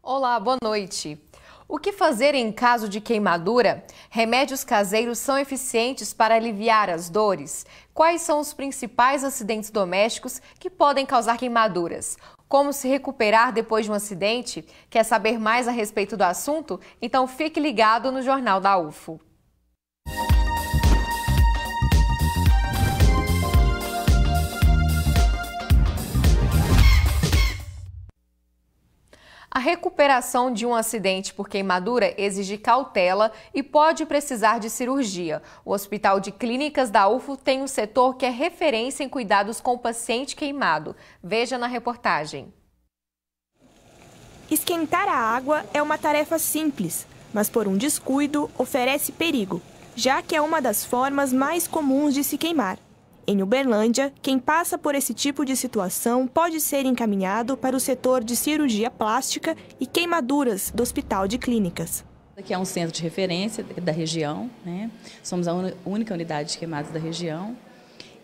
Olá, boa noite. O que fazer em caso de queimadura? Remédios caseiros são eficientes para aliviar as dores? Quais são os principais acidentes domésticos que podem causar queimaduras? Como se recuperar depois de um acidente? Quer saber mais a respeito do assunto? Então fique ligado no Jornal da UFO. A recuperação de um acidente por queimadura exige cautela e pode precisar de cirurgia. O Hospital de Clínicas da UFO tem um setor que é referência em cuidados com o paciente queimado. Veja na reportagem. Esquentar a água é uma tarefa simples, mas por um descuido oferece perigo, já que é uma das formas mais comuns de se queimar. Em Uberlândia, quem passa por esse tipo de situação pode ser encaminhado para o setor de cirurgia plástica e queimaduras do Hospital de Clínicas. Aqui é um centro de referência da região, né? Somos a única unidade de queimados da região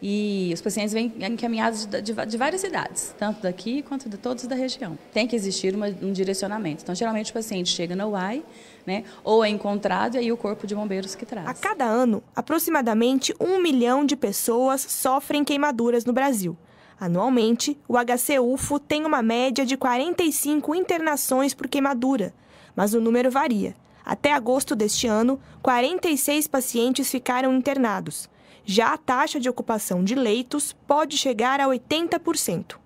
e os pacientes vêm encaminhados de várias cidades, tanto daqui quanto de todos da região. Tem que existir um direcionamento. Então, geralmente o paciente chega na UAI, né, ou é encontrado e aí o corpo de bombeiros que traz. A cada ano, aproximadamente 1 milhão de pessoas sofrem queimaduras no Brasil. Anualmente, o HC-UFO tem uma média de 45 internações por queimadura, mas o número varia. Até agosto deste ano, 46 pacientes ficaram internados. Já a taxa de ocupação de leitos pode chegar a 80%.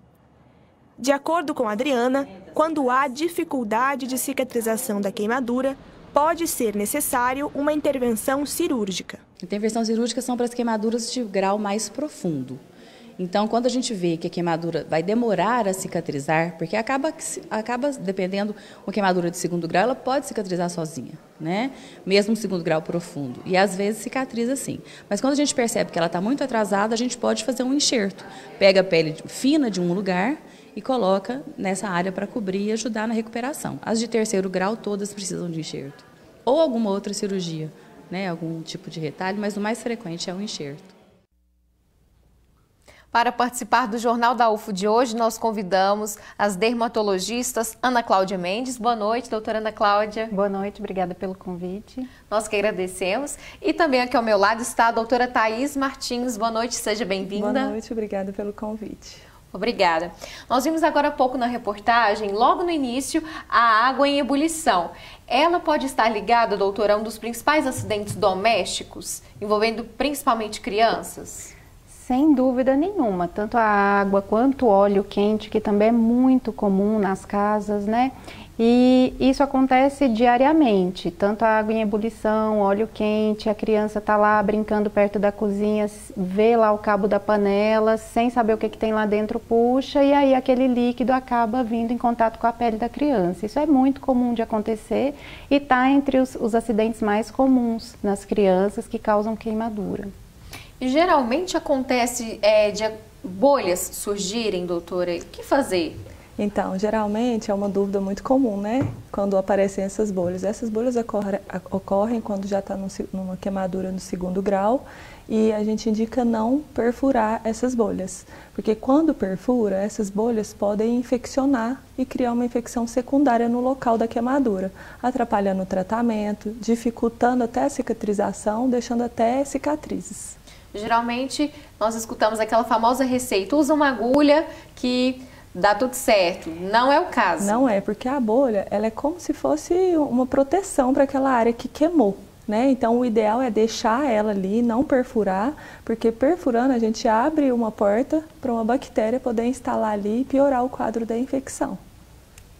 De acordo com a Adriana, quando há dificuldade de cicatrização da queimadura, pode ser necessário uma intervenção cirúrgica. A intervenção cirúrgica são para as queimaduras de grau mais profundo. Então, quando a gente vê que a queimadura vai demorar a cicatrizar, porque acaba dependendo, uma queimadura de segundo grau, ela pode cicatrizar sozinha, né? Mesmo um segundo grau profundo. E às vezes cicatriza sim. Mas quando a gente percebe que ela está muito atrasada, a gente pode fazer um enxerto. Pega a pele fina de um lugar e coloca nessa área para cobrir e ajudar na recuperação. As de terceiro grau todas precisam de enxerto. Ou alguma outra cirurgia, né? Algum tipo de retalho, mas o mais frequente é o enxerto. Para participar do Jornal da UFO de hoje, nós convidamos as dermatologistas Ana Cláudia Mendes. Boa noite, doutora Ana Cláudia. Boa noite, obrigada pelo convite. Nós que agradecemos. E também aqui ao meu lado está a doutora Thaís Martins. Boa noite, seja bem-vinda. Boa noite, obrigada pelo convite. Obrigada. Nós vimos agora há pouco na reportagem, logo no início, a água em ebulição. Ela pode estar ligada, doutora, a um dos principais acidentes domésticos, envolvendo principalmente crianças? Sem dúvida nenhuma, tanto a água quanto o óleo quente, que também é muito comum nas casas, né? E isso acontece diariamente, tanto a água em ebulição, óleo quente, a criança tá lá brincando perto da cozinha, vê lá o cabo da panela, sem saber o que tem lá dentro, puxa, e aí aquele líquido acaba vindo em contato com a pele da criança. Isso é muito comum de acontecer e está entre os acidentes mais comuns nas crianças que causam queimadura. E geralmente acontece de bolhas surgirem, doutora. O que fazer? Então, geralmente é uma dúvida muito comum, né? Quando aparecem essas bolhas. Essas bolhas ocorrem quando já está numa queimadura no segundo grau e a gente indica não perfurar essas bolhas. Porque quando perfura, essas bolhas podem infeccionar e criar uma infecção secundária no local da queimadura, atrapalhando o tratamento, dificultando até a cicatrização, deixando até cicatrizes. Geralmente, nós escutamos aquela famosa receita, usa uma agulha que dá tudo certo. Não é o caso. Não é, porque a bolha ela é como se fosse uma proteção para aquela área que queimou, né? Então, o ideal é deixar ela ali, não perfurar, porque perfurando a gente abre uma porta para uma bactéria poder instalar ali e piorar o quadro da infecção.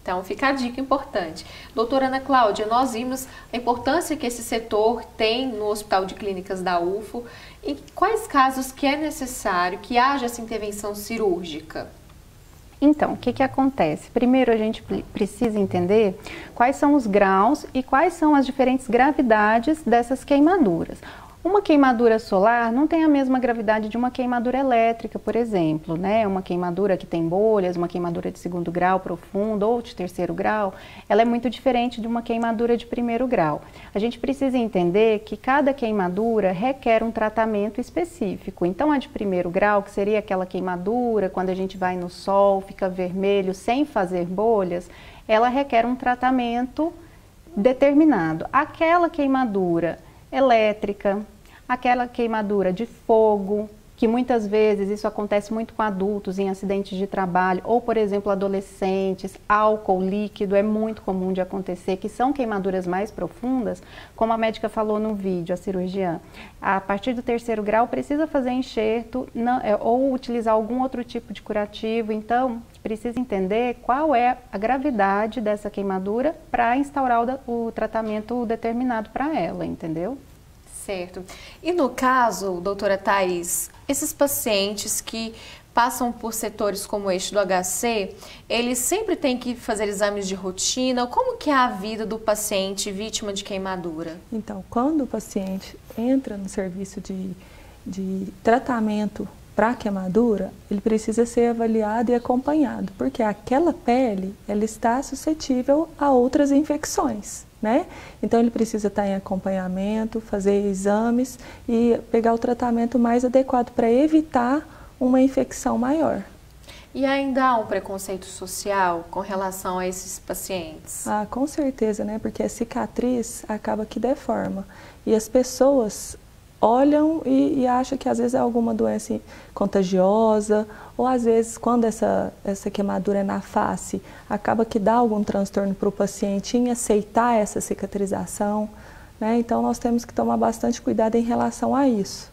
Então, fica a dica importante. Doutora Ana Cláudia, nós vimos a importância que esse setor tem no Hospital de Clínicas da UFO. Em quais casos que é necessário que haja essa intervenção cirúrgica? Então, o que acontece? Primeiro, a gente precisa entender quais são os graus e quais são as diferentes gravidades dessas queimaduras. Uma queimadura solar não tem a mesma gravidade de uma queimadura elétrica, por exemplo, né? Uma queimadura que tem bolhas, uma queimadura de 2º grau profundo ou de 3º grau, ela é muito diferente de uma queimadura de 1º grau. A gente precisa entender que cada queimadura requer um tratamento específico. Então, a de 1º grau, que seria aquela queimadura, quando a gente vai no sol, fica vermelho, sem fazer bolhas, ela requer um tratamento determinado. Aquela queimadura elétrica, aquela queimadura de fogo, que muitas vezes isso acontece muito com adultos em acidentes de trabalho, ou por exemplo adolescentes, álcool líquido é muito comum de acontecer, que são queimaduras mais profundas, como a médica falou no vídeo, a cirurgiã. A partir do 3º grau precisa fazer enxerto ou utilizar algum outro tipo de curativo, então precisa entender qual é a gravidade dessa queimadura para instaurar o tratamento determinado para ela, entendeu? Certo. E no caso, doutora Thaís, esses pacientes que passam por setores como este do HC, eles sempre têm que fazer exames de rotina? Como que é a vida do paciente vítima de queimadura? Então, quando o paciente entra no serviço de tratamento para queimadura, ele precisa ser avaliado e acompanhado, porque aquela pele, ela está suscetível a outras infecções, né? Então ele precisa estar em acompanhamento, fazer exames e pegar o tratamento mais adequado para evitar uma infecção maior. E ainda há um preconceito social com relação a esses pacientes? Ah, com certeza, né? Porque a cicatriz acaba que deforma e as pessoas olham e acham que às vezes é alguma doença contagiosa, ou às vezes quando essa queimadura é na face, acaba que dá algum transtorno para o paciente em aceitar essa cicatrização, né? Então nós temos que tomar bastante cuidado em relação a isso.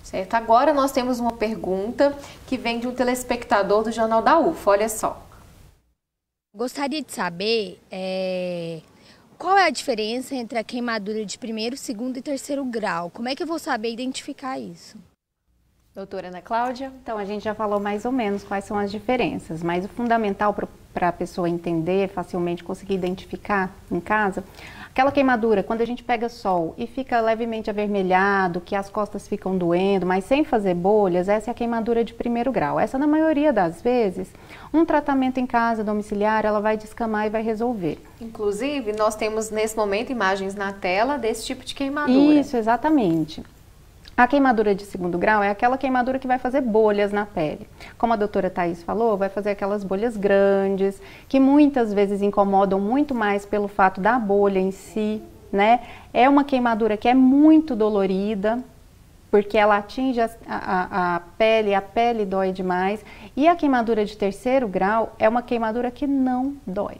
Certo, agora nós temos uma pergunta que vem de um telespectador do Jornal da UFO, olha só. Gostaria de saber qual é a diferença entre a queimadura de 1º, 2º e 3º grau? Como é que eu vou saber identificar isso? Doutora Ana Cláudia, então a gente já falou mais ou menos quais são as diferenças, mas o fundamental para a pessoa entender, facilmente conseguir identificar em casa, aquela queimadura, quando a gente pega sol e fica levemente avermelhado, que as costas ficam doendo, mas sem fazer bolhas, essa é a queimadura de 1º grau. Essa, na maioria das vezes, um tratamento em casa, domiciliar, ela vai descamar e vai resolver. Inclusive, nós temos nesse momento imagens na tela desse tipo de queimadura. Isso, exatamente. A queimadura de 2º grau é aquela queimadura que vai fazer bolhas na pele. Como a doutora Thaís falou, vai fazer aquelas bolhas grandes, que muitas vezes incomodam muito mais pelo fato da bolha em si, né? É uma queimadura que é muito dolorida, porque ela atinge a pele dói demais. E a queimadura de 3º grau é uma queimadura que não dói.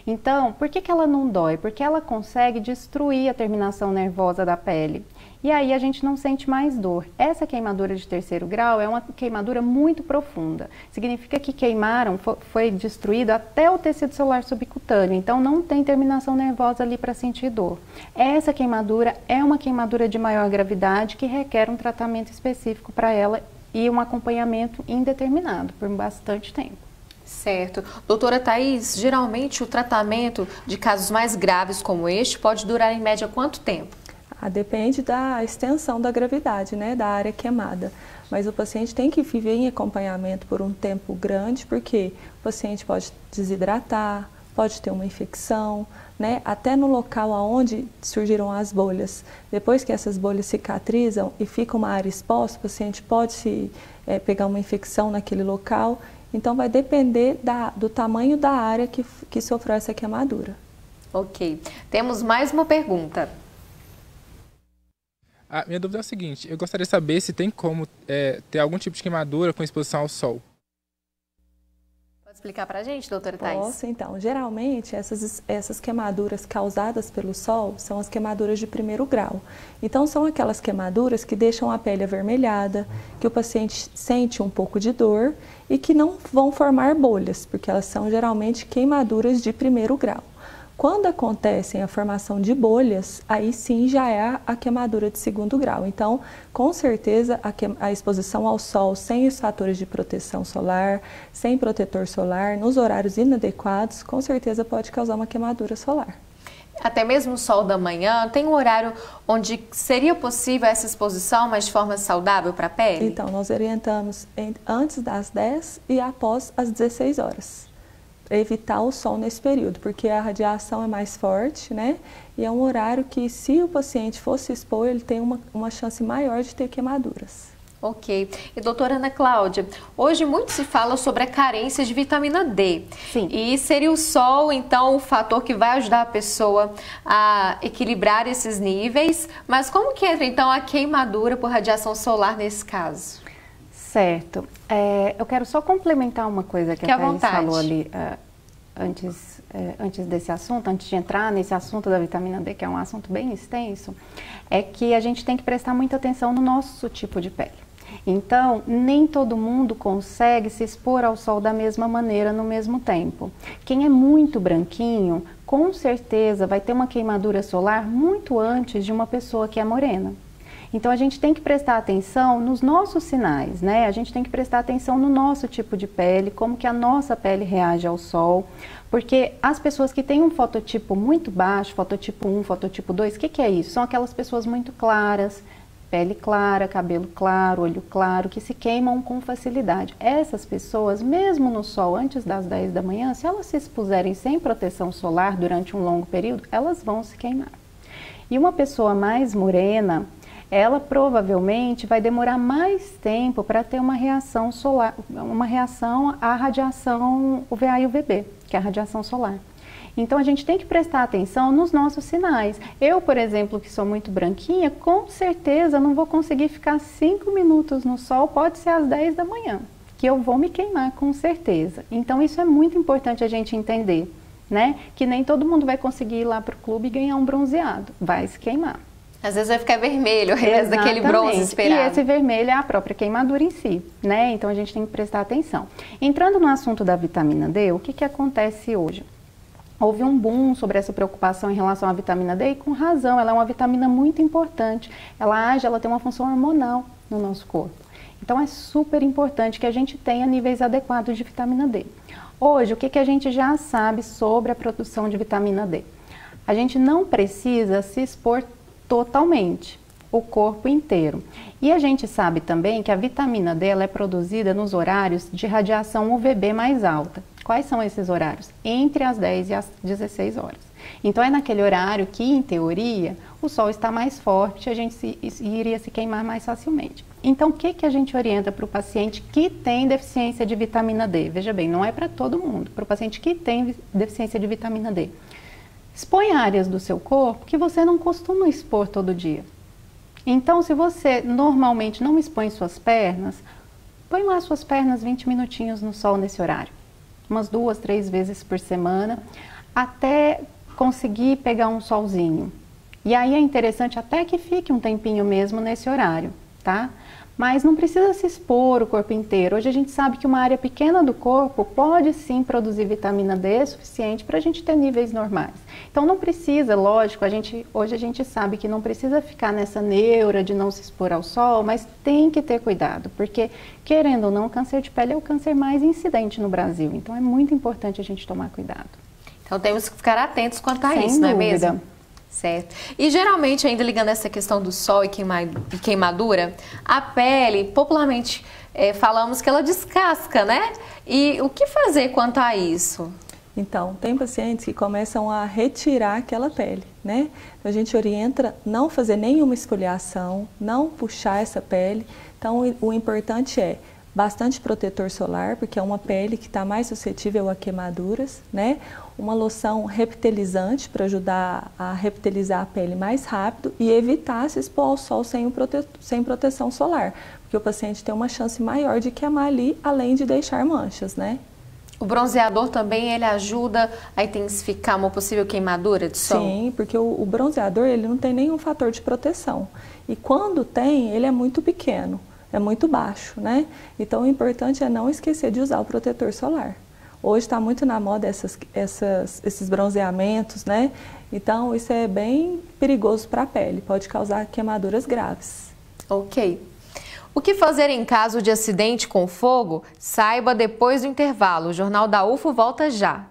Então, por que ela não dói? Porque ela consegue destruir a terminação nervosa da pele. E aí a gente não sente mais dor. Essa queimadura de 3º grau é uma queimadura muito profunda. Significa que queimaram, foi destruído até o tecido celular subcutâneo. Então não tem terminação nervosa ali para sentir dor. Essa queimadura é uma queimadura de maior gravidade que requer um tratamento específico para ela e um acompanhamento indeterminado por bastante tempo. Certo. Doutora Thaís, geralmente o tratamento de casos mais graves como este pode durar em média quanto tempo? Depende da extensão da gravidade, né, da área queimada. Mas o paciente tem que viver em acompanhamento por um tempo grande, porque o paciente pode desidratar, pode ter uma infecção, né, até no local onde surgiram as bolhas. Depois que essas bolhas cicatrizam e fica uma área exposta, o paciente pode pegar uma infecção naquele local. Então vai depender do tamanho da área que sofreu essa queimadura. Ok. Temos mais uma pergunta. A minha dúvida é a seguinte, eu gostaria de saber se tem como ter algum tipo de queimadura com exposição ao sol. Pode explicar pra gente, doutora Thaís? Posso, então. Geralmente, essas queimaduras causadas pelo sol são as queimaduras de 1º grau. Então, são aquelas queimaduras que deixam a pele avermelhada, que o paciente sente um pouco de dor e que não vão formar bolhas, porque elas são geralmente queimaduras de 1º grau. Quando acontecem a formação de bolhas, aí sim já é a queimadura de 2º grau. Então, com certeza, a exposição ao sol sem os fatores de proteção solar, sem protetor solar, nos horários inadequados, com certeza pode causar uma queimadura solar. Até mesmo o sol da manhã, tem um horário onde seria possível essa exposição, mas de forma saudável para a pele? Então, nós orientamos antes das 10 e após as 16 horas. Evitar o sol nesse período, porque a radiação é mais forte, né? E é um horário que, se o paciente for se expor, ele tem uma chance maior de ter queimaduras. Ok. E doutora Ana Cláudia, hoje muito se fala sobre a carência de vitamina D. Sim. E seria o sol, então, o fator que vai ajudar a pessoa a equilibrar esses níveis. Mas como que entra, então, a queimadura por radiação solar nesse caso? Certo. Eu quero só complementar uma coisa que a Thaís falou ali antes desse assunto, antes de entrar nesse assunto da vitamina D, que é um assunto bem extenso, é que a gente tem que prestar muita atenção no nosso tipo de pele. Então, nem todo mundo consegue se expor ao sol da mesma maneira no mesmo tempo. Quem é muito branquinho, com certeza vai ter uma queimadura solar muito antes de uma pessoa que é morena. Então, a gente tem que prestar atenção nos nossos sinais, né? A gente tem que prestar atenção no nosso tipo de pele, como que a nossa pele reage ao sol, porque as pessoas que têm um fototipo muito baixo, fototipo 1, fototipo 2, o que é isso? São aquelas pessoas muito claras, pele clara, cabelo claro, olho claro, que se queimam com facilidade. Essas pessoas, mesmo no sol antes das 10 da manhã, se elas se expuserem sem proteção solar durante um longo período, elas vão se queimar. E uma pessoa mais morena, ela provavelmente vai demorar mais tempo para ter uma reação solar, uma reação à radiação UVA e UVB, que é a radiação solar. Então, a gente tem que prestar atenção nos nossos sinais. Eu, por exemplo, que sou muito branquinha, com certeza não vou conseguir ficar 5 minutos no sol, pode ser às 10 da manhã, que eu vou me queimar, com certeza. Então, isso é muito importante a gente entender, né? Que nem todo mundo vai conseguir ir lá para o clube e ganhar um bronzeado, vai se queimar. Às vezes vai ficar vermelho, ao invés daquele bronze esperado. E esse vermelho é a própria queimadura em si, né? Então, a gente tem que prestar atenção. Entrando no assunto da vitamina D, o que acontece hoje? Houve um boom sobre essa preocupação em relação à vitamina D e com razão, ela é uma vitamina muito importante. Ela tem uma função hormonal no nosso corpo. Então é super importante que a gente tenha níveis adequados de vitamina D. Hoje, o que a gente já sabe sobre a produção de vitamina D? A gente não precisa se expor totalmente, o corpo inteiro. E a gente sabe também que a vitamina D ela é produzida nos horários de radiação UVB mais alta. Quais são esses horários? Entre as 10 e as 16 horas. Então é naquele horário que, em teoria, o sol está mais forte e a gente iria se queimar mais facilmente. Então o que a gente orienta para o paciente que tem deficiência de vitamina D? Veja bem, não é para todo mundo, para o paciente que tem deficiência de vitamina D. Expõe áreas do seu corpo que você não costuma expor todo dia. Então, se você normalmente não expõe suas pernas, põe lá suas pernas 20 minutinhos no sol nesse horário. Umas 2, 3 vezes por semana, até conseguir pegar um solzinho. E aí é interessante até que fique um tempinho mesmo nesse horário, tá? Mas não precisa se expor o corpo inteiro. Hoje a gente sabe que uma área pequena do corpo pode sim produzir vitamina D suficiente para a gente ter níveis normais. Então não precisa, lógico, hoje a gente sabe que não precisa ficar nessa neura de não se expor ao sol, mas tem que ter cuidado, porque querendo ou não, o câncer de pele é o câncer mais incidente no Brasil. Então é muito importante a gente tomar cuidado. Então temos que ficar atentos quanto a isso, não é mesmo? Certo. E geralmente, ainda ligando essa questão do sol e queimadura, a pele, popularmente falamos que ela descasca, né? E o que fazer quanto a isso? Então, tem pacientes que começam a retirar aquela pele, né? A gente orienta não fazer nenhuma esfoliação, não puxar essa pele. Então, o importante é bastante protetor solar, porque é uma pele que está mais suscetível a queimaduras, né? Uma loção reptilizante para ajudar a reptilizar a pele mais rápido e evitar se expor ao sol sem proteção solar, porque o paciente tem uma chance maior de queimar ali, além de deixar manchas, né? O bronzeador também, ele ajuda a intensificar uma possível queimadura de sol? Sim, porque o bronzeador, ele não tem nenhum fator de proteção. E quando tem, ele é muito pequeno, é muito baixo, né? Então, o importante é não esquecer de usar o protetor solar. Hoje está muito na moda esses bronzeamentos, né? Então, isso é bem perigoso para a pele, pode causar queimaduras graves. Ok. O que fazer em caso de acidente com fogo? Saiba depois do intervalo. O Jornal da UFO volta já.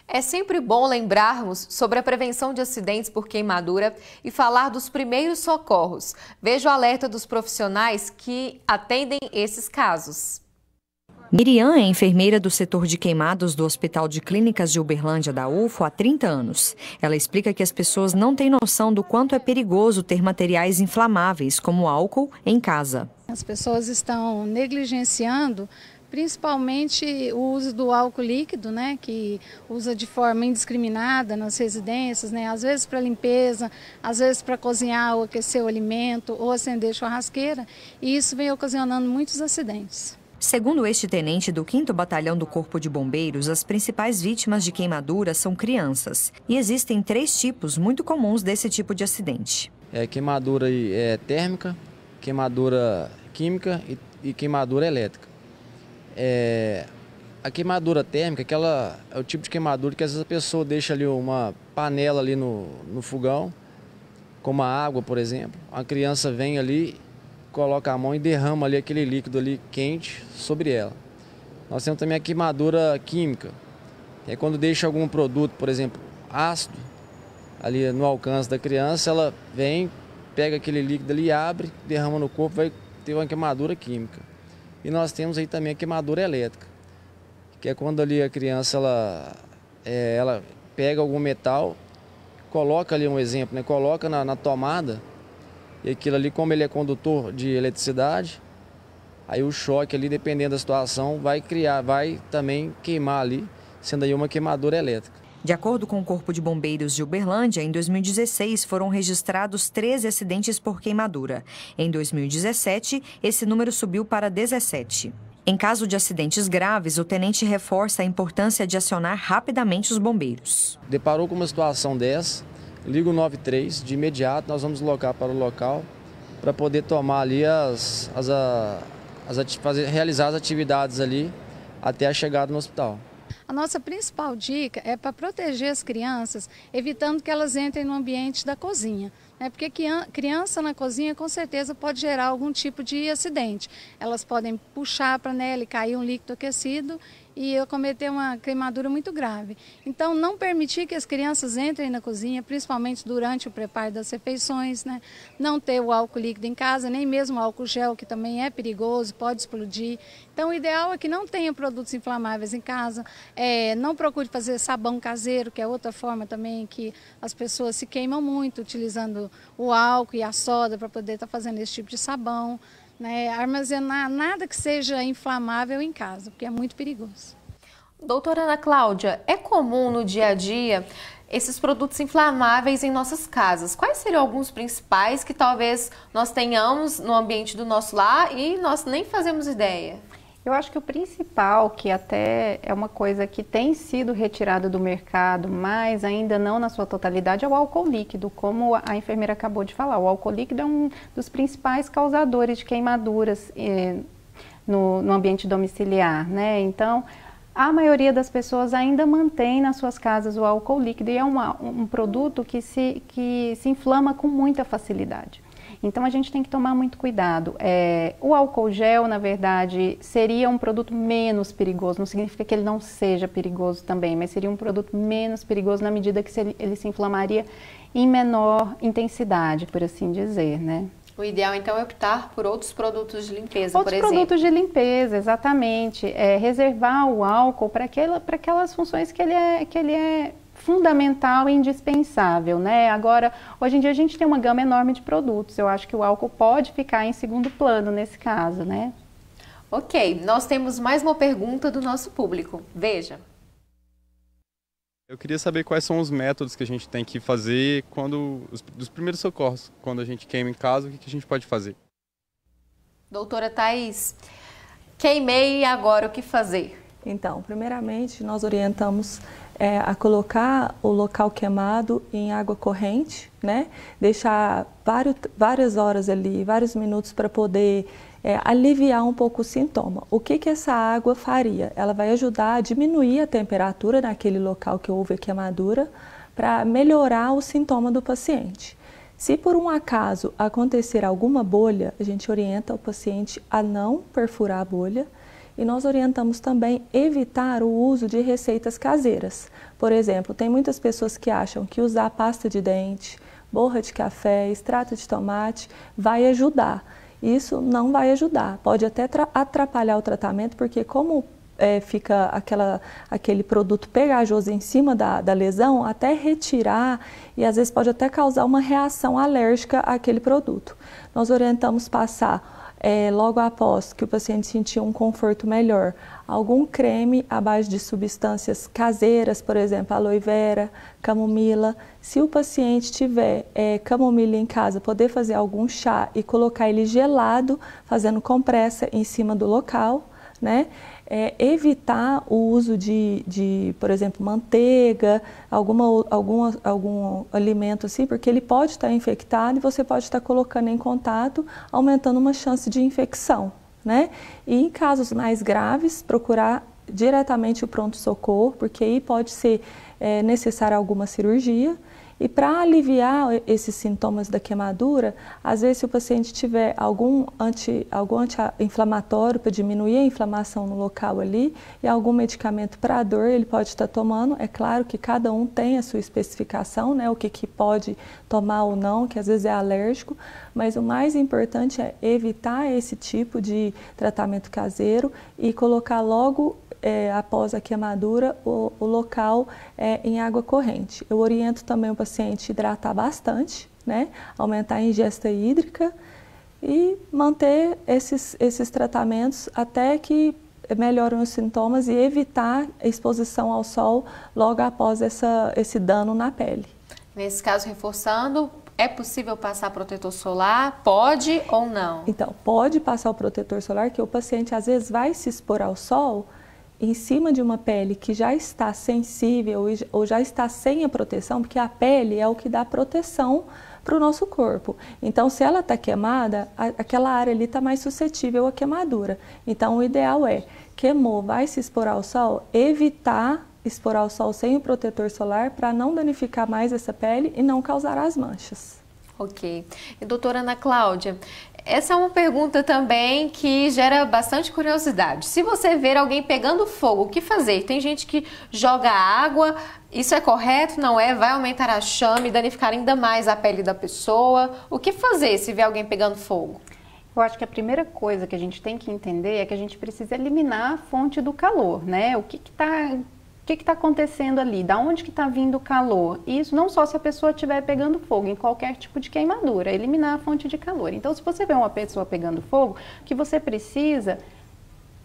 É sempre bom lembrarmos sobre a prevenção de acidentes por queimadura e falar dos primeiros socorros. Veja o alerta dos profissionais que atendem esses casos. Miriam é enfermeira do setor de queimados do Hospital de Clínicas de Uberlândia da UFO há 30 anos. Ela explica que as pessoas não têm noção do quanto é perigoso ter materiais inflamáveis, como álcool, em casa. As pessoas estão negligenciando principalmente o uso do álcool líquido, né, que usa de forma indiscriminada nas residências, né, às vezes para limpeza, às vezes para cozinhar ou aquecer o alimento ou acender churrasqueira, e isso vem ocasionando muitos acidentes. Segundo este tenente do 5º Batalhão do Corpo de Bombeiros, as principais vítimas de queimadura são crianças. E existem 3 tipos muito comuns desse tipo de acidente. Queimadura térmica, queimadura química e queimadura elétrica. A queimadura térmica, é o tipo de queimadura que às vezes a pessoa deixa ali uma panela ali no fogão, com uma água, por exemplo. A criança vem ali, coloca a mão e derrama ali aquele líquido ali quente sobre ela. Nós temos também a queimadura química, que é quando deixa algum produto, por exemplo, ácido, ali no alcance da criança, ela vem, pega aquele líquido ali, abre, derrama no corpo, vai ter uma queimadura química. E nós temos aí também a queimadura elétrica, que é quando ali a criança ela pega algum metal, coloca ali um exemplo, né? Coloca na tomada, e aquilo ali, como ele é condutor de eletricidade, aí o choque ali, dependendo da situação, vai também queimar ali, sendo aí uma queimadura elétrica. De acordo com o Corpo de Bombeiros de Uberlândia, em 2016 foram registrados 13 acidentes por queimadura. Em 2017, esse número subiu para 17. Em caso de acidentes graves, o tenente reforça a importância de acionar rapidamente os bombeiros. Deparou com uma situação dessa, liga o 93, de imediato nós vamos deslocar para o local para poder tomar ali realizar as atividades ali até a chegada no hospital. A nossa principal dica é para proteger as crianças, evitando que elas entrem no ambiente da cozinha. Porque criança na cozinha com certeza pode gerar algum tipo de acidente. Elas podem puxar a panela e cair um líquido aquecido e cometer uma queimadura muito grave. Então, não permitir que as crianças entrem na cozinha, principalmente durante o preparo das refeições, né? Não ter o álcool líquido em casa, nem mesmo o álcool gel, que também é perigoso, pode explodir. Então, o ideal é que não tenha produtos inflamáveis em casa, não procure fazer sabão caseiro, que é outra forma também que as pessoas se queimam muito, utilizando o álcool e a soda para poder estar fazendo esse tipo de sabão. Armazenar nada que seja inflamável em casa, porque é muito perigoso. Doutora Ana Cláudia, é comum no dia a dia esses produtos inflamáveis em nossas casas? Quais seriam alguns principais que talvez nós tenhamos no ambiente do nosso lar e nós nem fazemos ideia? Eu acho que o principal, que até é uma coisa que tem sido retirada do mercado, mas ainda não na sua totalidade, é o álcool líquido. Como a enfermeira acabou de falar, o álcool líquido é um dos principais causadores de queimaduras no ambiente domiciliar, né? Então, a maioria das pessoas ainda mantém nas suas casas o álcool líquido e é um produto que se inflama com muita facilidade. Então, a gente tem que tomar muito cuidado. O álcool gel, na verdade, seria um produto menos perigoso. Não significa que ele não seja perigoso também, mas seria um produto menos perigoso na medida que ele se inflamaria em menor intensidade, por assim dizer, né? O ideal, então, é optar por outros produtos de limpeza, por exemplo. Outros produtos de limpeza, exatamente. Reservar o álcool para aquelas funções que ele é fundamental e indispensável, né? Agora, hoje em dia a gente tem uma gama enorme de produtos. Eu acho que o álcool pode ficar em segundo plano nesse caso, né? Ok, nós temos mais uma pergunta do nosso público. Veja. Eu queria saber quais são os métodos que a gente tem que fazer dos primeiros socorros. Quando a gente queima em casa, o que a gente pode fazer? Doutora Thaís, queimei e agora o que fazer? Então, primeiramente, nós orientamos a colocar o local queimado em água corrente, né? Deixar várias horas ali, vários minutos para poder aliviar um pouco o sintoma. O que essa água faria? Ela vai ajudar a diminuir a temperatura naquele local que houve a queimadura para melhorar o sintoma do paciente. Se por um acaso acontecer alguma bolha, a gente orienta o paciente a não perfurar a bolha E nós orientamos também evitar o uso de receitas caseiras. Por exemplo, tem muitas pessoas que acham que usar pasta de dente, borra de café, extrato de tomate vai ajudar. Isso não vai ajudar, pode até atrapalhar o tratamento, porque como fica aquele produto pegajoso em cima da lesão, até retirar e às vezes pode até causar uma reação alérgica àquele produto. Nós orientamos passar logo após que o paciente sentir um conforto melhor, algum creme à base de substâncias caseiras, por exemplo, aloe vera, camomila. Se o paciente tiver camomila em casa, poder fazer algum chá e colocar ele gelado, fazendo compressa em cima do local, né? Evitar o uso de, por exemplo, manteiga, algum alimento assim, porque ele pode estar infectado e você pode estar colocando em contato, aumentando uma chance de infecção, né? E em casos mais graves, procurar diretamente o pronto-socorro, porque aí pode ser necessária alguma cirurgia. E para aliviar esses sintomas da queimadura, às vezes se o paciente tiver algum anti-inflamatório para diminuir a inflamação no local ali e algum medicamento para a dor, ele pode estar tomando. É claro que cada um tem a sua especificação, né, o que pode tomar ou não, que às vezes é alérgico, mas o mais importante é evitar esse tipo de tratamento caseiro e colocar logo após a queimadura, o local em água corrente. Eu oriento também o paciente a hidratar bastante, né? Aumentar a ingesta hídrica e manter esses tratamentos até que melhoram os sintomas e evitar a exposição ao sol logo após esse dano na pele. Nesse caso, reforçando, é possível passar protetor solar? Pode ou não? Então, pode passar o protetor solar, que o paciente às vezes vai se expor ao sol em cima de uma pele que já está sensível ou já está sem a proteção, porque a pele é o que dá proteção para o nosso corpo. Então, se ela está queimada, aquela área ali está mais suscetível à queimadura. Então, o ideal queimou, vai se expor ao sol, evitar expor ao sol sem o protetor solar para não danificar mais essa pele e não causar as manchas. Ok. E doutora Ana Cláudia, essa é uma pergunta também que gera bastante curiosidade. Se você ver alguém pegando fogo, o que fazer? Tem gente que joga água, isso é correto? Não é? Vai aumentar a chama e danificar ainda mais a pele da pessoa? O que fazer se ver alguém pegando fogo? Eu acho que a primeira coisa que a gente tem que entender é que a gente precisa eliminar a fonte do calor, né? O que está acontecendo ali? Da onde que está vindo o calor? Isso não só se a pessoa estiver pegando fogo, em qualquer tipo de queimadura, eliminar a fonte de calor. Então, se você vê uma pessoa pegando fogo, o que você precisa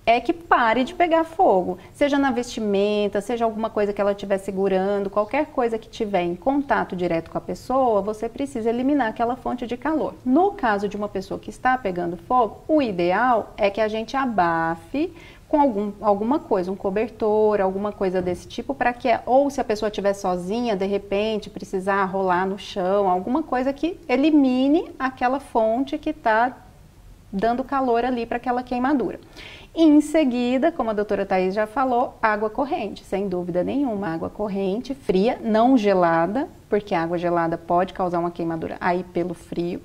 é que pare de pegar fogo. Seja na vestimenta, seja alguma coisa que ela estiver segurando, qualquer coisa que tiver em contato direto com a pessoa, você precisa eliminar aquela fonte de calor. No caso de uma pessoa que está pegando fogo, o ideal é que a gente abafe com alguma coisa, um cobertor, alguma coisa desse tipo, para que, ou se a pessoa estiver sozinha, de repente, precisar rolar no chão, alguma coisa que elimine aquela fonte que está dando calor ali para aquela queimadura. E em seguida, como a doutora Thaís já falou, água corrente, sem dúvida nenhuma, água corrente, fria, não gelada, porque a água gelada pode causar uma queimadura aí pelo frio.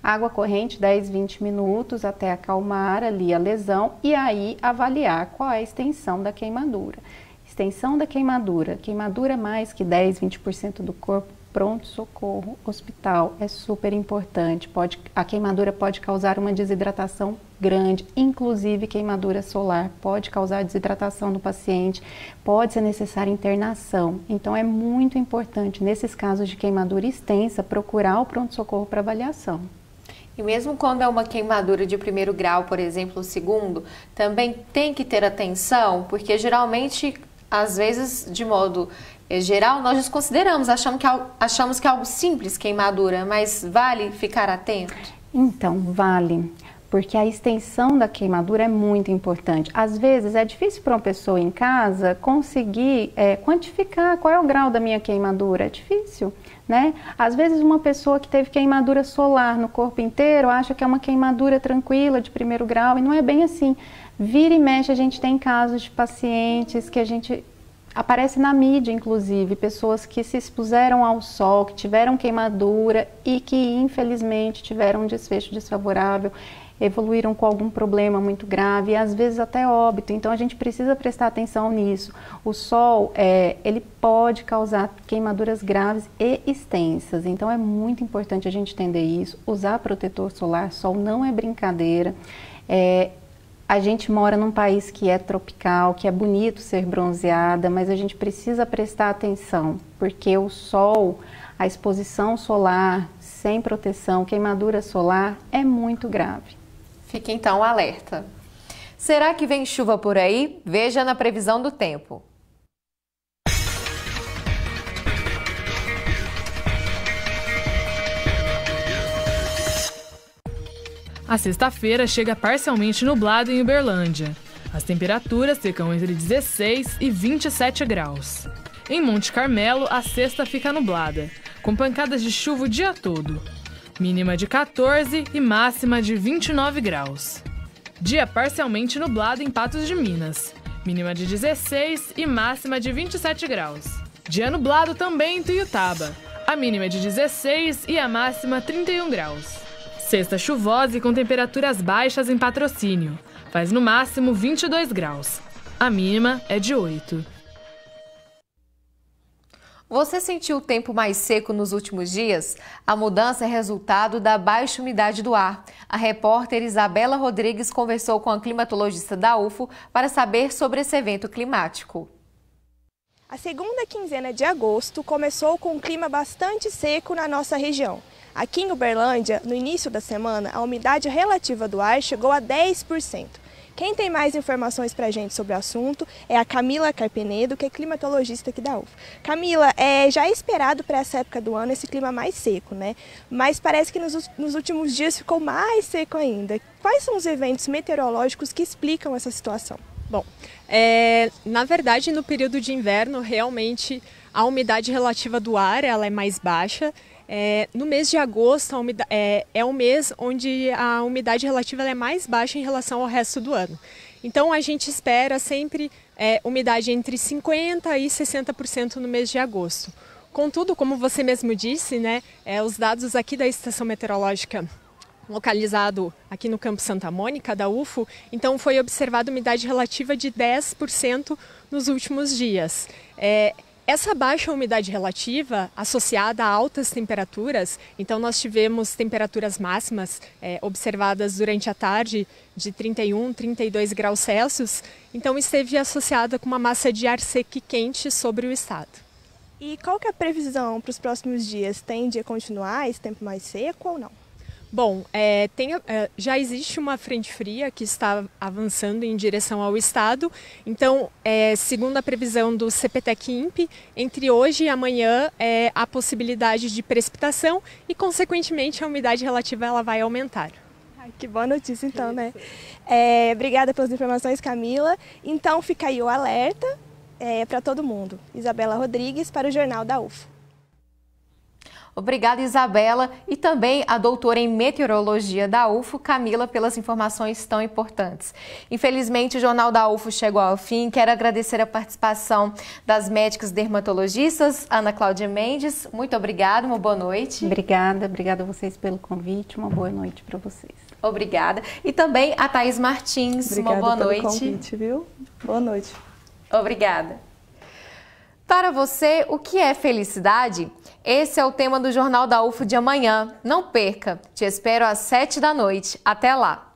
Água corrente, 10, 20 minutos até acalmar ali a lesão e aí avaliar qual é a extensão da queimadura. Extensão da queimadura mais que 10, 20% do corpo, pronto-socorro, hospital, é super importante. A queimadura pode causar uma desidratação grande, inclusive queimadura solar, pode causar desidratação no paciente, pode ser necessária internação. Então é muito importante, nesses casos de queimadura extensa, procurar o pronto-socorro para avaliação. E mesmo quando é uma queimadura de primeiro grau, por exemplo, o segundo, também tem que ter atenção, porque geralmente, às vezes, de modo geral, nós desconsideramos, achamos que é algo simples, queimadura, mas vale ficar atento? Então, vale, porque a extensão da queimadura é muito importante. Às vezes, é difícil para uma pessoa em casa conseguir quantificar qual é o grau da minha queimadura, é difícil. Né? Às vezes uma pessoa que teve queimadura solar no corpo inteiro acha que é uma queimadura tranquila de primeiro grau e não é bem assim. Vira e mexe a gente tem casos de pacientes que aparece na mídia inclusive, pessoas que se expuseram ao sol, que tiveram queimadura e que infelizmente tiveram um desfecho desfavorável. evoluíram com algum problema muito grave e às vezes até óbito. Então a gente precisa prestar atenção nisso. O sol, ele pode causar queimaduras graves e extensas. Então é muito importante a gente entender isso. Usar protetor solar, sol não é brincadeira. A gente mora num país que é tropical, que é bonito ser bronzeada, mas a gente precisa prestar atenção, porque o sol, a exposição solar sem proteção, queimadura solar, é muito grave. Fique então alerta. Será que vem chuva por aí? Veja na previsão do tempo. A sexta-feira chega parcialmente nublado em Uberlândia. As temperaturas ficam entre 16 e 27 graus. Em Monte Carmelo, a sexta fica nublada, com pancadas de chuva o dia todo. Mínima de 14 e máxima de 29 graus. Dia parcialmente nublado em Patos de Minas. Mínima de 16 e máxima de 27 graus. Dia nublado também em Tuiutaba. A mínima é de 16 e a máxima 31 graus. Sexta chuvosa e com temperaturas baixas em Patrocínio. Faz no máximo 22 graus. A mínima é de 8. Você sentiu o tempo mais seco nos últimos dias? A mudança é resultado da baixa umidade do ar. A repórter Isabela Rodrigues conversou com a climatologista da UFO para saber sobre esse evento climático. A segunda quinzena de agosto começou com um clima bastante seco na nossa região. Aqui em Uberlândia, no início da semana, a umidade relativa do ar chegou a 10%. Quem tem mais informações para a gente sobre o assunto é a Camila Carpenedo, que é climatologista aqui da UFO. Camila, já é esperado para essa época do ano esse clima mais seco, né? Mas parece que nos últimos dias ficou mais seco ainda. Quais são os eventos meteorológicos que explicam essa situação? Bom, na verdade, no período de inverno, realmente a umidade relativa do ar ela é mais baixa. No mês de agosto é um mês onde a umidade relativa ela é mais baixa em relação ao resto do ano. Então a gente espera sempre umidade entre 50% e 60% no mês de agosto. Contudo, como você mesmo disse, né, os dados aqui da Estação Meteorológica localizado aqui no Campo Santa Mônica, da UFO, então foi observada umidade relativa de 10% nos últimos dias. Essa baixa umidade relativa, associada a altas temperaturas, então nós tivemos temperaturas máximas observadas durante a tarde de 31, 32 graus Celsius, então esteve associada com uma massa de ar seco e quente sobre o estado. E qual que é a previsão para os próximos dias? Tende a continuar esse tempo mais seco ou não? Bom, já existe uma frente fria que está avançando em direção ao estado, então, segundo a previsão do CPTEC-INPE, entre hoje e amanhã há possibilidade de precipitação e, consequentemente, a umidade relativa ela vai aumentar. Que boa notícia, então, né? Obrigada pelas informações, Camila. Então, fica aí o alerta para todo mundo. Isabela Rodrigues, para o Jornal da UFO. Obrigada, Isabela, e também a doutora em meteorologia da UFO, Camila, pelas informações tão importantes. Infelizmente, o Jornal da UFO chegou ao fim. Quero agradecer a participação das médicas dermatologistas, Ana Cláudia Mendes. Muito obrigada, uma boa noite. Obrigada a vocês pelo convite, uma boa noite para vocês. Obrigada. E também a Thaís Martins, obrigada uma boa noite. Obrigada pelo convite, viu? Boa noite. Obrigada. Para você, o que é felicidade? Esse é o tema do Jornal da UFO de amanhã. Não perca! Te espero às 7 da noite. Até lá!